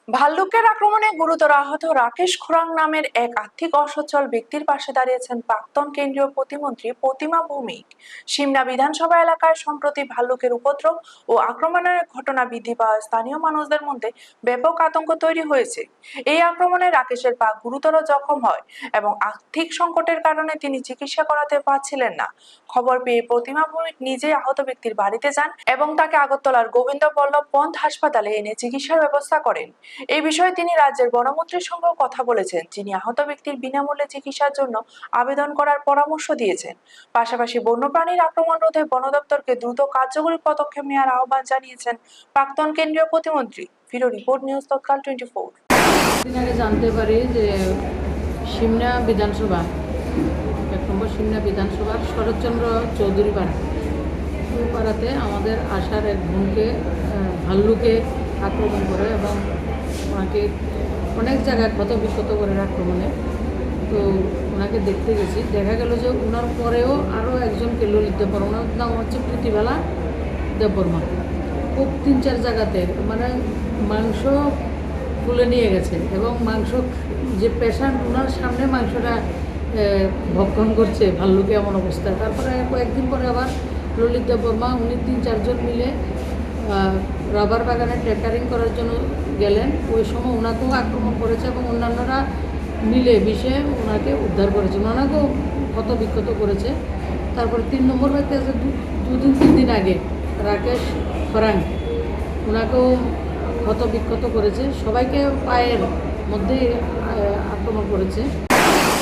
ভাল্লুকের আক্রমণে গুরুতর আহত রাকেশ খুরাং নামের এক আর্থিক অসচ্ছল ব্যক্তির পাশে দাঁড়িয়েছেন প্রাক্তন কেন্দ্রীয় প্রতিমন্ত্রী প্রতিমা ভৌমিক। সিমনা বিধানসভা এলাকায় সম্প্রতি ভাল্লুকের উপদ্রব ও আক্রমণের ঘটনা বৃদ্ধি পাওয়ায় স্থানীয় মানুষদের মধ্যে ব্যাপক আতঙ্ক তৈরি হয়েছে। এই আক্রমণে রাকেশের পা গুরুতর জখম হয় এবং আর্থিক সংকটের কারণে তিনি চিকিৎসা করাতে পারছিলেন না। খবর পেয়ে প্রতিমা ভৌমিক নিজেই আহত ব্যক্তির বাড়িতে যান এবং তাকে আগরতলার গোবিন্দ বল্লভ পন্থ হাসপাতালে এনে চিকিৎসার ব্যবস্থা করেন। এই বিষয়ে তিনি রাজ্যের বনমন্ত্রীর সঙ্গেও কথা বলেছেন, যিনি আহত ব্যক্তির বিনামূল্যে চিকিৎসার জন্য আবেদন করার পরামর্শ দিয়েছেন। পাশাপাশি বন্যপ্রাণীর আক্রমণ রোধে বন দপ্তরকে দ্রুত কার্যকরী পদক্ষেপ নেওয়ার আহ্বান জানিয়েছেন প্রাক্তন কেন্দ্রীয় প্রতিমন্ত্রী। ফিরো রিপোর্ট, নিউজ তৎকাল 24। দিন আগে জানতে পারি যে সিমনা বিধানসভা 1 নম্বর সিমনা বিধানসভার শরৎচন্দ্র চৌধুরী পাড়াতে আমাদের আশার এক বোনকে ভাল্লুকে আক্রমণ করে এবং ওনাকে অনেক জায়গায় ক্ষত বিক্ষত করে আক্রমণে। তো ওনাকে দেখতে গেছি, দেখা গেল যে ওনার পরেও আরও একজনকে ললিত দেববর্মা, ওনার নাম হচ্ছে প্রীতিবালা দেববর্মা, খুব 3-4 জায়গাতে মানে মাংস তুলে নিয়ে গেছে এবং মাংস যে পেশেন্ট ওনার সামনে মাংসটা ভক্ষণ করছে ভাল্লুকে, এমন অবস্থায়। তারপরে কয়েকদিন পরে আবার ললিত দেববর্মা উনি 3-4 জন মিলে রাবার বাগানে ট্রেকারিং করার জন্য গেলেন। ওই সময় ওনাকেও আক্রমণ করেছে এবং অন্যান্যরা মিলে বিষে ওনাকে উদ্ধার করেছে, ওনাকেও ক্ষত বিক্ষত করেছে। তারপরে 3 নম্বর ব্যক্তি আছে 2-3 দিন আগে রাকেশ খুরাং, ওনাকেও ক্ষত বিক্ষত করেছে, সবাইকে পায়ের মধ্যে আক্রমণ করেছে।